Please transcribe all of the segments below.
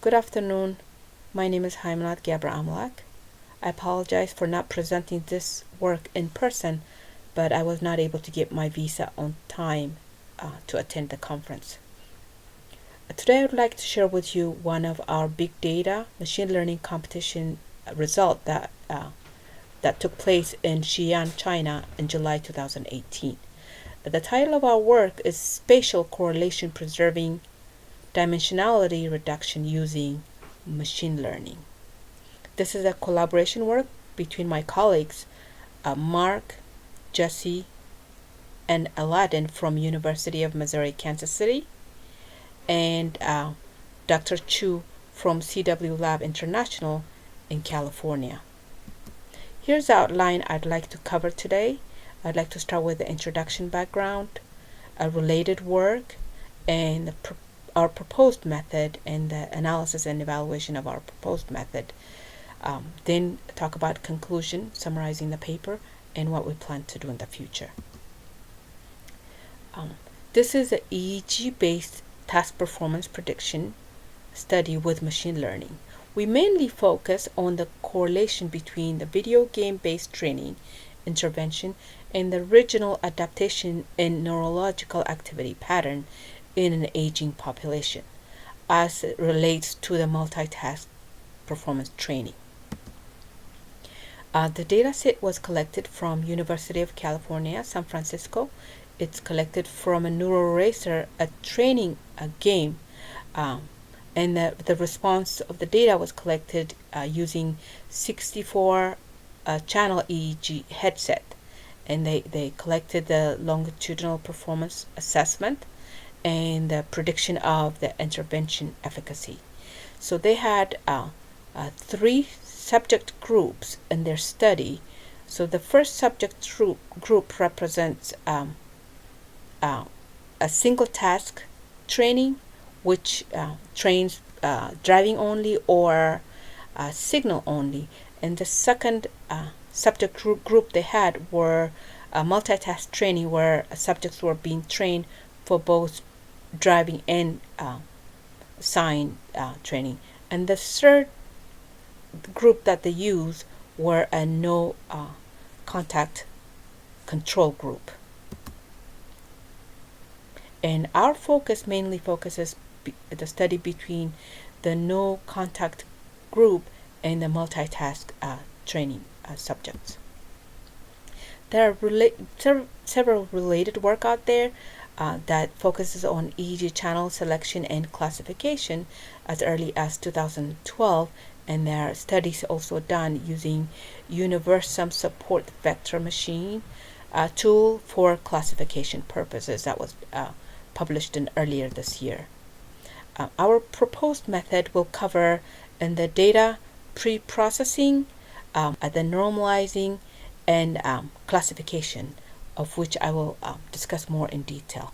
Good afternoon. My name is Gebre-Amlak. I apologize for not presenting this work in person, but I was not able to get my visa on time to attend the conference. Today I would like to share with you one of our big data machine learning competition result that took place in Xi'an, China in July 2018. The title of our work is Spatial Correlation Preserving Dimensionality Reduction Using Machine Learning. This is a collaboration work between my colleagues Mark, Jesse, and Aladdin from University of Missouri, Kansas City, and Dr. Chu from CW Lab International in California. Here's the outline I'd like to cover today. I'd like to start with the introduction background, a related work, and our proposed method and the analysis and evaluation of our proposed method. Then talk about conclusion, summarizing the paper, and what we plan to do in the future. This is an EEG-based task performance prediction study with machine learning. We mainly focus on the correlation between the video game-based training intervention and the regional adaptation in neurological activity pattern in an aging population as it relates to the multitask performance training. The data set was collected from University of California, San Francisco. It's collected from a NeuroRacer, a training game, and the response of the data was collected using 64 channel EEG headset, and they collected the longitudinal performance assessment and the prediction of the intervention efficacy. So they had 3 subject groups in their study. So the first subject group represents a single task training, which trains driving only or signal only. And the second subject group they had were multitask training, where subjects were being trained for both driving and sign training. And the third group that they used were a no contact control group. And our focus mainly focuses the study between the no contact group and the multitask training subjects. There are several related work out there that focuses on EEG channel selection and classification as early as 2012, and there are studies also done using Universum Support Vector Machine tool for classification purposes that was published earlier this year. Our proposed method will cover in the data pre-processing, the normalizing, and classification, of which I will discuss more in detail.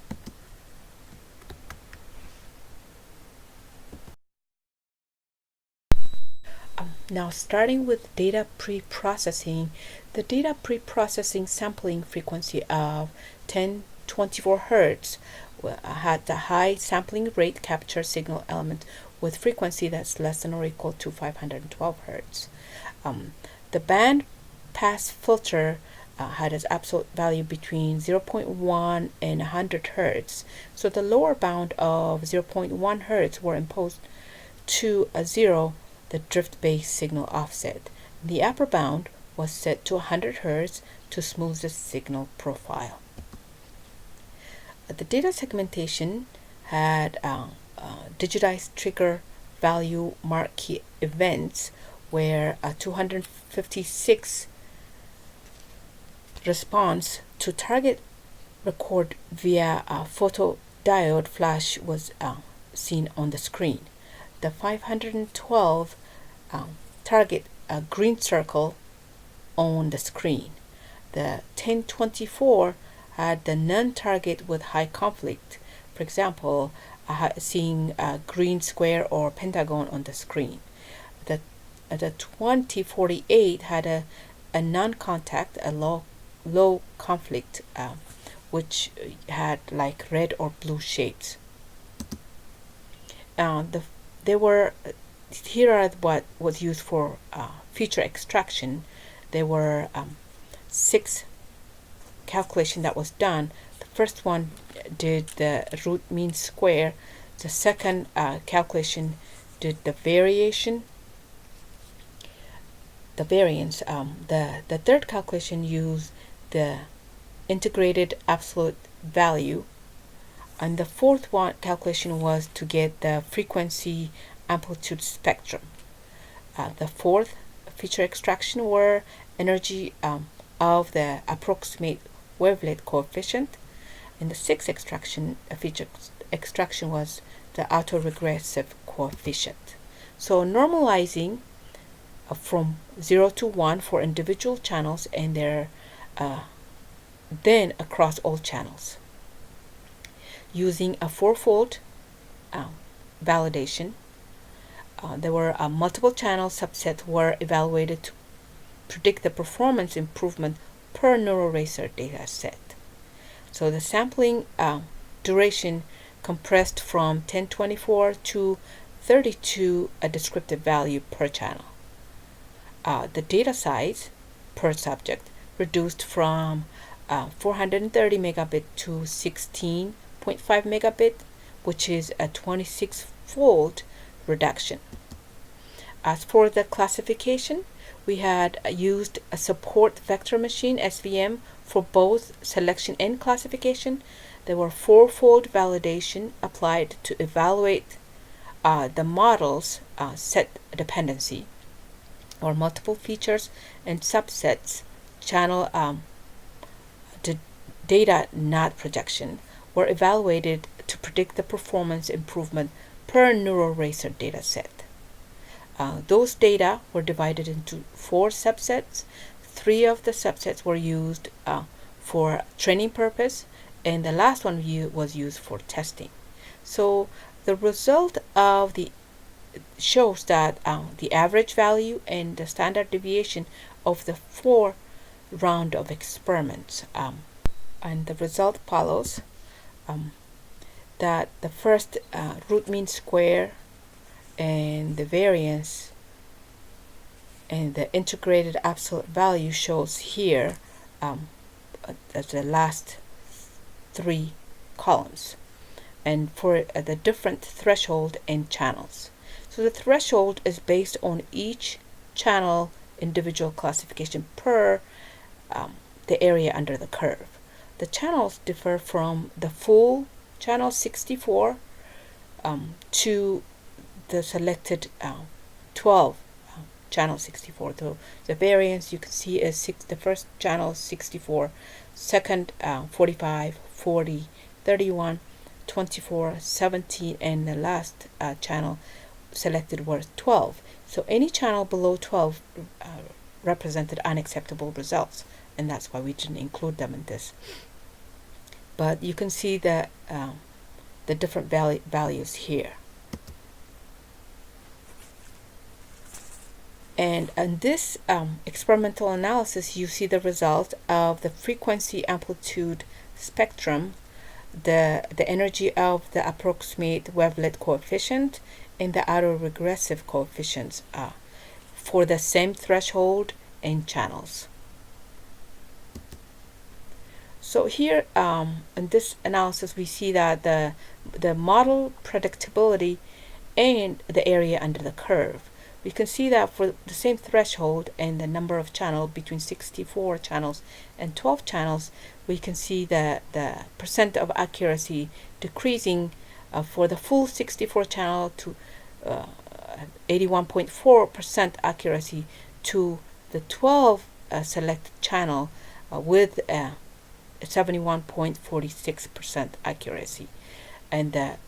Now, starting with data pre-processing, the data pre-processing sampling frequency of 1024 Hz had the high sampling rate capture signal element with frequency that's less than or equal to 512 Hz. The band pass filter had its absolute value between 0.1 and 100 Hz. So the lower bound of 0.1 Hz were imposed to a 0, the drift-based signal offset. The upper bound was set to 100 Hz to smooth the signal profile. The data segmentation had digitized trigger value marquee events where 256 response to target record via a photodiode flash was seen on the screen. The 512 target a green circle on the screen. The 1024 had the non-target with high conflict. For example, seeing a green square or pentagon on the screen. The 2048 had a non-contact, a low conflict, which had like red or blue shapes. The They were here are what was used for feature extraction. There were 6 calculation that was done. The first one did the root mean square. The second calculation did the variance. The third calculation used the integrated absolute value, and the fourth one calculation was to get the frequency amplitude spectrum. The fourth feature extraction were energy of the approximate wavelength coefficient, and the sixth feature extraction was the autoregressive coefficient. So normalizing from 0 to 1 for individual channels, and then across all channels using a 4-fold validation. There were multiple channel subsets were evaluated to predict the performance improvement per neural racer data set. So the sampling duration compressed from 1024 to 32 a descriptive value per channel. The data size per subject reduced from 430 megabit to 16.5 megabit, which is a 26-fold reduction. As for the classification, we had used a support vector machine SVM for both selection and classification. There were 4-fold validation applied to evaluate the model's set dependency, or multiple features and subsets. Channel data not projection were evaluated to predict the performance improvement per neural racer data set. Those data were divided into 4 subsets. 3 of the subsets were used for training purpose, and the last one was used for testing. So the result of shows that the average value and the standard deviation of the 4 round of experiments, and the result follows that the first root mean square and the variance and the integrated absolute value shows here as the last 3 columns, and for the different threshold and channels. So the threshold is based on each channel individual classification per the area under the curve. The channels differ from the full channel 64 to the selected 12 channel 64. The variance you can see is the first channel 64, second 45, 40, 31, 24, 17, and the last channel selected was 12. So any channel below 12 represented unacceptable results, and that's why we didn't include them in this. But you can see the different values here. And in this experimental analysis, you see the result of the frequency amplitude spectrum, the energy of the approximate wavelength coefficient, and the autoregressive coefficients for the same threshold and channels. So here in this analysis, we see that the model predictability and the area under the curve. We can see that for the same threshold and the number of channels between 64 channels and 12 channels, we can see the percent of accuracy decreasing for the full 64 channel to 81.4% accuracy to the 12 selected channel with 71.46% accuracy, and the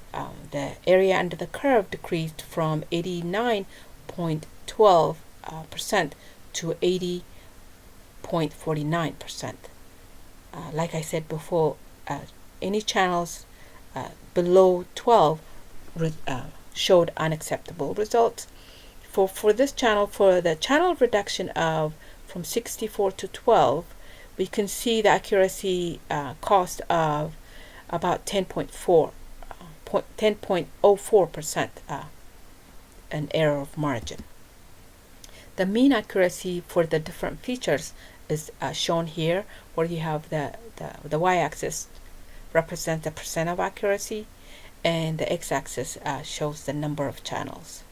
area under the curve decreased from 89.12% to 80.49%. Like I said before, any channels below 12 showed unacceptable results. For this channel, for the channel reduction of from 64 to 12, we can see the accuracy cost of about 10.04%. an error of margin. The mean accuracy for the different features is shown here, where you have the y-axis represents the percent of accuracy, and the x-axis shows the number of channels.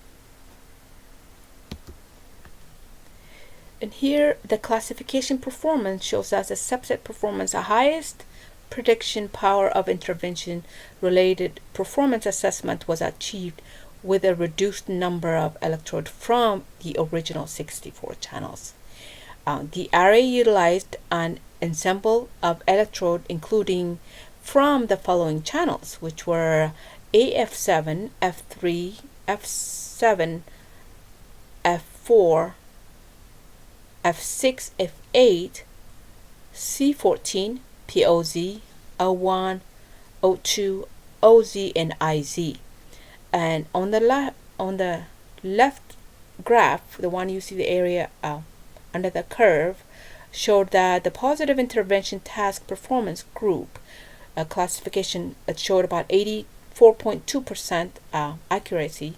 And here the classification performance shows us the subset performance, the highest prediction power of intervention related performance assessment was achieved with a reduced number of electrodes from the original 64 channels. The array utilized an ensemble of electrode including from the following channels, which were AF7, F3, F7, F4, F6, F8, C14, POZ, O1, O2, OZ, and IZ. And on the left graph, the one you see the area under the curve, showed that the positive intervention task performance group classification, it showed about 84.2% accuracy.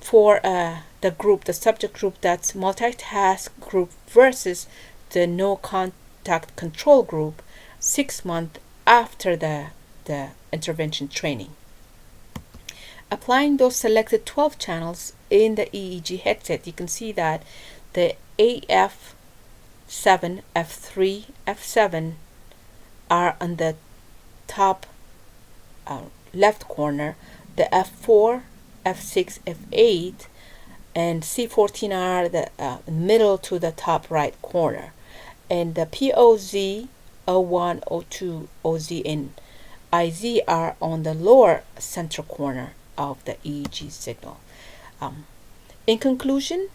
For the subject group that's multitask group versus the no contact control group 6 months after the intervention training. Applying those selected 12 channels in the EEG headset, you can see that the AF7, F3, F7 are on the top left corner, the F4, F6, F8, and C14 are the middle to the top right corner, and the POZ, O1, O2, OZ, and IZ are on the lower center corner of the EEG signal. In conclusion,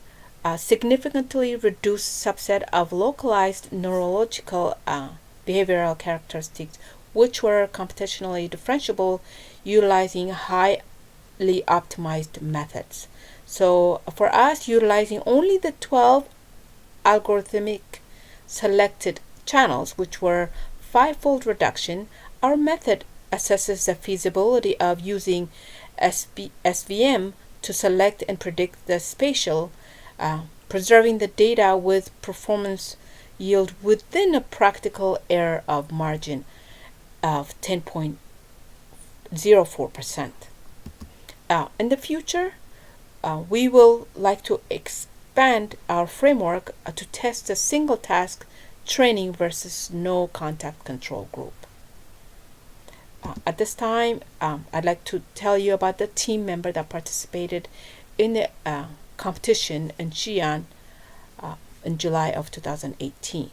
a significantly reduced subset of localized neurological behavioral characteristics which were computationally differentiable utilizing highly optimized methods. So for us, utilizing only the 12 algorithmic selected channels, which were 5-fold reduction, our method assesses the feasibility of using SVM to select and predict the spatial, preserving the data with performance yield within a practical error of margin of 10.04%. In the future, we will like to expand our framework to test a single task training versus no contact control group. At this time, I'd like to tell you about the team member that participated in the competition in Xi'an in July of 2018.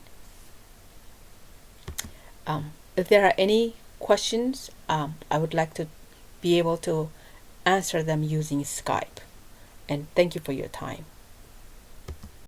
If there are any questions, I would like to be able to answer them using Skype. And thank you for your time.